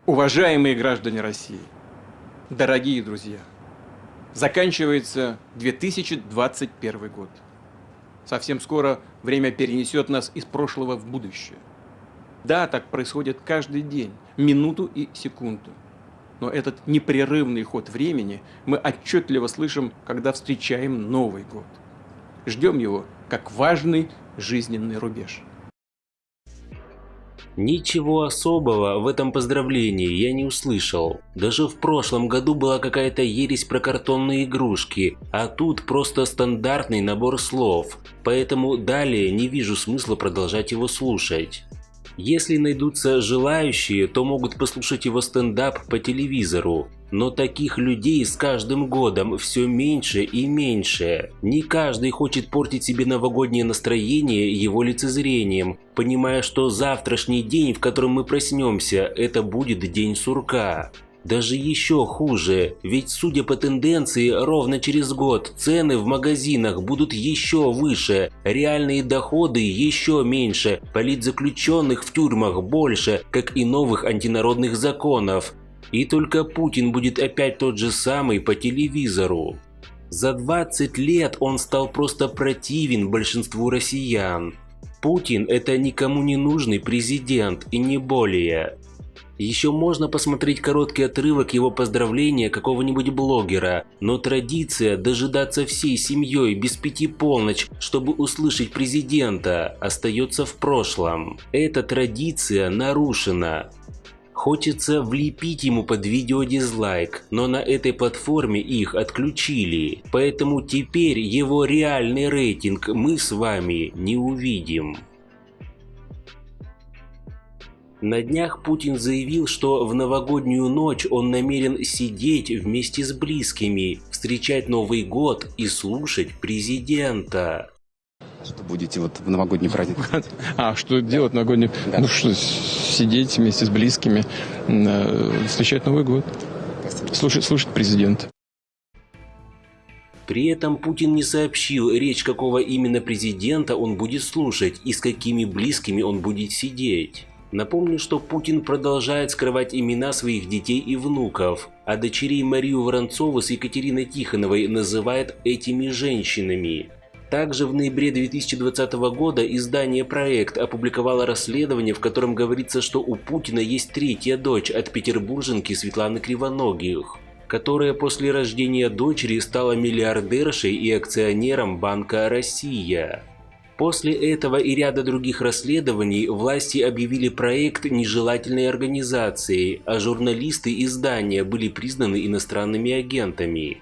Уважаемые граждане России, дорогие друзья, заканчивается 2021 год. Совсем скоро время перенесет нас из прошлого в будущее. Да, так происходит каждый день, минуту и секунду. Но этот непрерывный ход времени мы отчетливо слышим, когда встречаем Новый год. Ждем его как важный жизненный рубеж. Ничего особого в этом поздравлении я не услышал. Даже в прошлом году была какая-то ересь про картонные игрушки, а тут просто стандартный набор слов. Поэтому далее не вижу смысла продолжать его слушать. Если найдутся желающие, то могут послушать его стендап по телевизору. Но таких людей с каждым годом все меньше и меньше. Не каждый хочет портить себе новогоднее настроение его лицезрением, понимая, что завтрашний день, в котором мы проснемся, это будет день сурка. Даже еще хуже, ведь судя по тенденции, ровно через год цены в магазинах будут еще выше, реальные доходы еще меньше, политзаключенных в тюрьмах больше, как и новых антинародных законов. И только Путин будет опять тот же самый по телевизору. За 20 лет он стал просто противен большинству россиян. Путин – это никому не нужный президент и не более. Еще можно посмотреть короткий отрывок его поздравления какого-нибудь блогера, но традиция дожидаться всей семьей без 5 полночь, чтобы услышать президента, остается в прошлом. Эта традиция нарушена. Хочется влепить ему под видео дизлайк, но на этой платформе их отключили, поэтому теперь его реальный рейтинг мы с вами не увидим. На днях Путин заявил, что в новогоднюю ночь он намерен сидеть вместе с близкими, встречать Новый год и слушать президента. Что будете вот в новогодний праздник? А что делать в новогодний? Да. Ну что, сидеть вместе с близкими, встречать Новый год, слушать президента. При этом Путин не сообщил, речь какого именно президента он будет слушать и с какими близкими он будет сидеть. Напомню, что Путин продолжает скрывать имена своих детей и внуков, а дочерей Марию Воронцову с Екатериной Тихоновой называет этими женщинами. Также в ноябре 2020 года издание «Проект» опубликовало расследование, в котором говорится, что у Путина есть третья дочь от петербурженки Светланы Кривоногих, которая после рождения дочери стала миллиардершей и акционером Банка «Россия». После этого и ряда других расследований власти объявили проект нежелательной организацией, а журналисты издания были признаны иностранными агентами.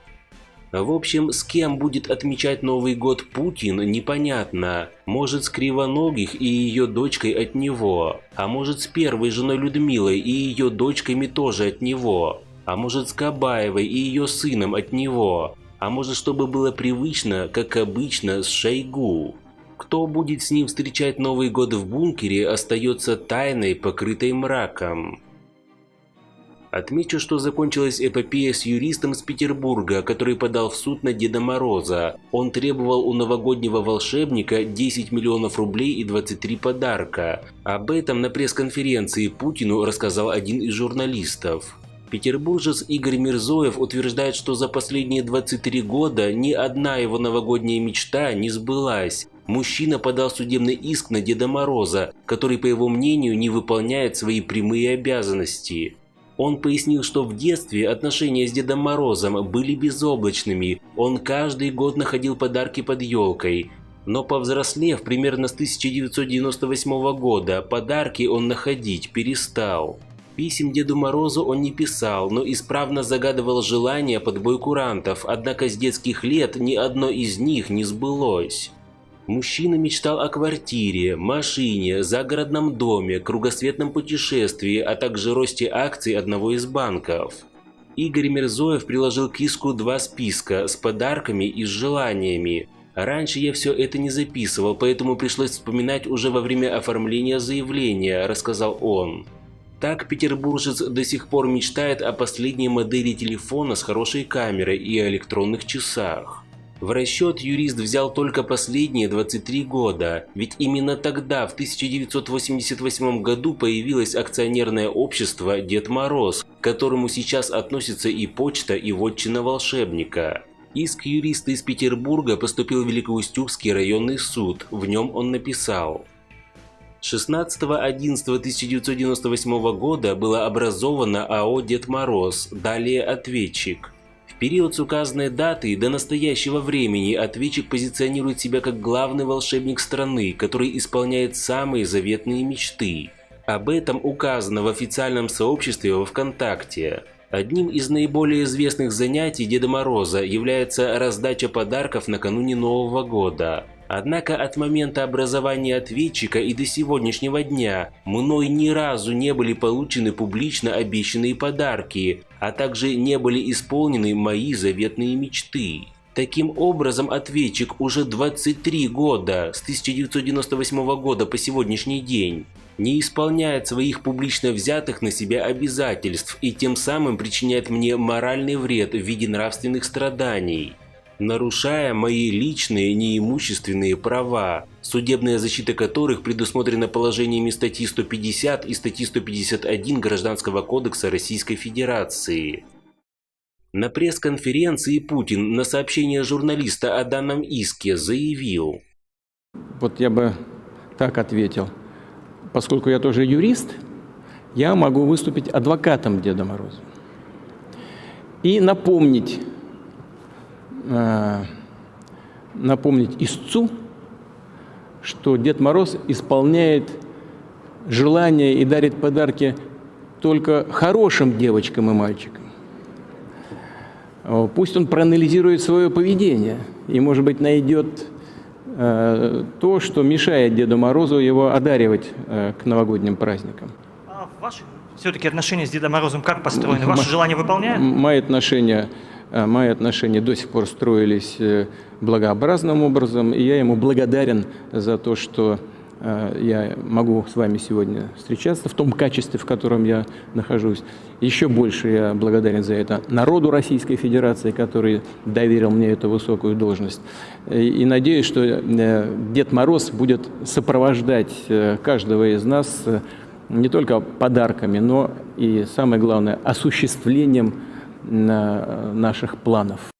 В общем, с кем будет отмечать Новый год Путин, непонятно. Может, с Кривоногих и ее дочкой от него, а может, с первой женой Людмилой и ее дочками тоже от него, а может, с Кабаевой и ее сыном от него, а может, чтобы было привычно, как обычно, с Шойгу. Кто будет с ним встречать Новый год в бункере, остается тайной, покрытой мраком. Отмечу, что закончилась эпопея с юристом из Петербурга, который подал в суд на Деда Мороза. Он требовал у новогоднего волшебника 10 миллионов рублей и 23 подарка. Об этом на пресс-конференции Путину рассказал один из журналистов. Петербуржец Игорь Мирзоев утверждает, что за последние 23 года ни одна его новогодняя мечта не сбылась. Мужчина подал судебный иск на Деда Мороза, который, по его мнению, не выполняет свои прямые обязанности. Он пояснил, что в детстве отношения с Дедом Морозом были безоблачными, он каждый год находил подарки под елкой. Но повзрослев примерно с 1998 года, подарки он находить перестал. Писем Деду Морозу он не писал, но исправно загадывал желания под бой курантов, однако с детских лет ни одно из них не сбылось. Мужчина мечтал о квартире, машине, загородном доме, кругосветном путешествии, а также росте акций одного из банков. Игорь Мирзоев приложил к иску 2 списка с подарками и с желаниями. Раньше я все это не записывал, поэтому пришлось вспоминать уже во время оформления заявления, рассказал он. Так петербуржец до сих пор мечтает о последней модели телефона с хорошей камерой и о электронных часах. В расчет юрист взял только последние 23 года, ведь именно тогда, в 1988 году, появилось акционерное общество «Дед Мороз», к которому сейчас относятся и почта, и вотчина волшебника. Иск юриста из Петербурга поступил в Великоустюгский районный суд, в нем он написал: 16.11.1998 года было образовано АО «Дед Мороз», далее «Ответчик». В период с указанной даты до настоящего времени ответчик позиционирует себя как главный волшебник страны, который исполняет самые заветные мечты. Об этом указано в официальном сообществе во ВКонтакте. Одним из наиболее известных занятий Деда Мороза является раздача подарков накануне Нового года. Однако от момента образования ответчика и до сегодняшнего дня мной ни разу не были получены публично обещанные подарки, а также не были исполнены мои заветные мечты. Таким образом, ответчик уже 23 года, с 1998 года по сегодняшний день, не исполняет своих публично взятых на себя обязательств и тем самым причиняет мне моральный вред в виде нравственных страданий, нарушая мои личные неимущественные права, судебная защита которых предусмотрена положениями статьи 150 и статьи 151 Гражданского кодекса Российской Федерации. На пресс-конференции Путин на сообщение журналиста о данном иске заявил: Вот я бы так ответил. Поскольку я тоже юрист, я могу выступить адвокатом Деда Мороза и напомнить истцу, что Дед Мороз исполняет желания и дарит подарки только хорошим девочкам и мальчикам. Пусть он проанализирует свое поведение и, может быть, найдет то, что мешает Деду Морозу его одаривать к новогодним праздникам. А ваши все-таки отношения с Дедом Морозом как построены? Ваши желания выполняют? Мои отношения до сих пор строились благообразным образом, и я ему благодарен за то, что я могу с вами сегодня встречаться в том качестве, в котором я нахожусь. Еще больше я благодарен за это народу Российской Федерации, который доверил мне эту высокую должность. И надеюсь, что Дед Мороз будет сопровождать каждого из нас не только подарками, но и, самое главное, осуществлением наших планов.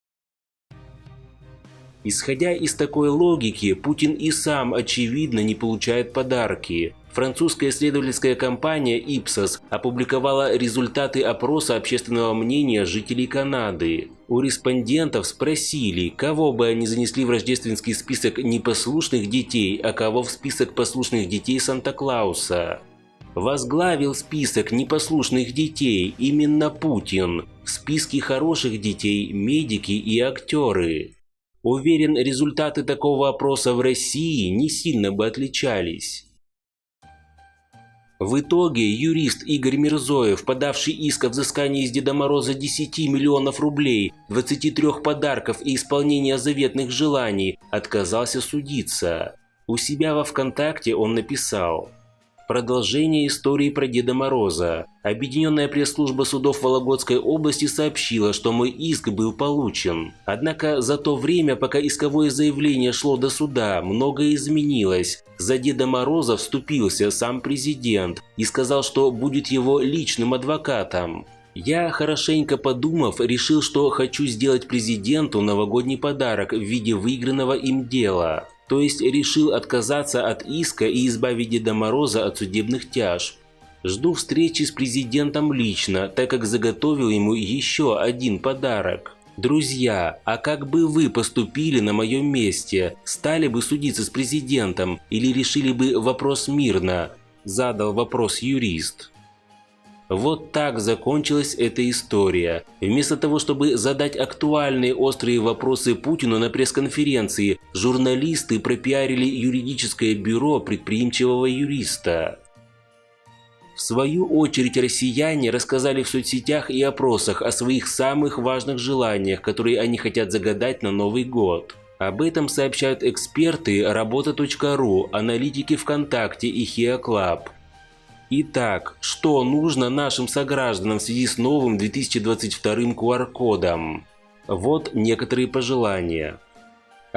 Исходя из такой логики, Путин и сам, очевидно, не получает подарки. Французская исследовательская компания Ipsos опубликовала результаты опроса общественного мнения жителей Канады. У респондентов спросили, кого бы они занесли в рождественский список непослушных детей, а кого в список послушных детей Санта-Клауса. Возглавил список непослушных детей именно Путин. В списке хороших детей – медики и актеры. Уверен, результаты такого опроса в России не сильно бы отличались. В итоге юрист Игорь Мирзоев, подавший иск о взыскании из Деда Мороза 10 миллионов рублей, 23 подарков и исполнения заветных желаний, отказался судиться. У себя во ВКонтакте он написал: продолжение истории про Деда Мороза. Объединенная пресс-служба судов Вологодской области сообщила, что мой иск был получен. Однако за то время, пока исковое заявление шло до суда, многое изменилось. За Деда Мороза вступился сам президент и сказал, что будет его личным адвокатом. Я, хорошенько подумав, решил, что хочу сделать президенту новогодний подарок в виде выигранного им дела. То есть решил отказаться от иска и избавить Деда Мороза от судебных тяжб. Жду встречи с президентом лично, так как заготовил ему еще один подарок. Друзья, а как бы вы поступили на моем месте? Стали бы судиться с президентом или решили бы вопрос мирно? Задал вопрос юрист. Вот так закончилась эта история. Вместо того, чтобы задать актуальные острые вопросы Путину на пресс-конференции, журналисты пропиарили юридическое бюро предприимчивого юриста. В свою очередь россияне рассказали в соцсетях и опросах о своих самых важных желаниях, которые они хотят загадать на Новый год. Об этом сообщают эксперты Работа.ру, аналитики ВКонтакте и HeaClub. Итак, что нужно нашим согражданам в связи с новым 2022 QR-кодом? Вот некоторые пожелания.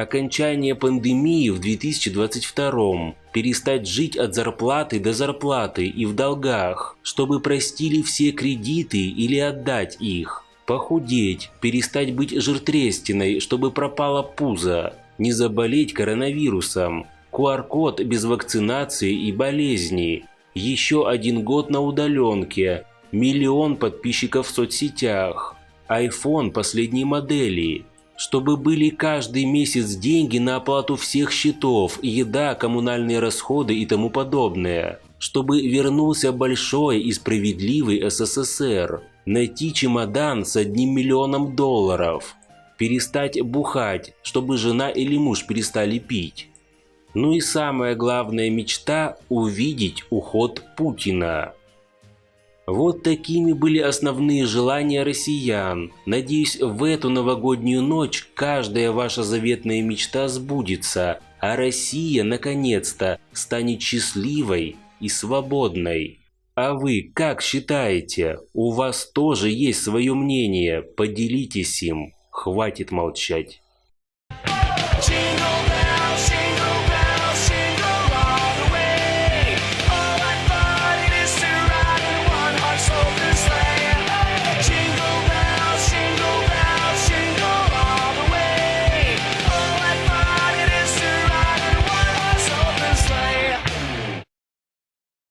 окончание пандемии в 2022, перестать жить от зарплаты до зарплаты и в долгах, чтобы простили все кредиты или отдать их, похудеть, перестать быть жиртрестиной, чтобы пропало пузо, не заболеть коронавирусом, QR-код без вакцинации и болезни, еще 1 год на удаленке, 1 миллион подписчиков в соцсетях, iPhone последней модели, чтобы были каждый месяц деньги на оплату всех счетов, еда, коммунальные расходы и тому подобное, чтобы вернулся большой и справедливый СССР, найти чемодан с 1 миллионом долларов, перестать бухать, чтобы жена или муж перестали пить. Ну и самая главная мечта – увидеть уход Путина. Вот такими были основные желания россиян. Надеюсь, в эту новогоднюю ночь каждая ваша заветная мечта сбудется, а Россия, наконец-то, станет счастливой и свободной. А вы как считаете? У вас тоже есть свое мнение? Поделитесь им. Хватит молчать.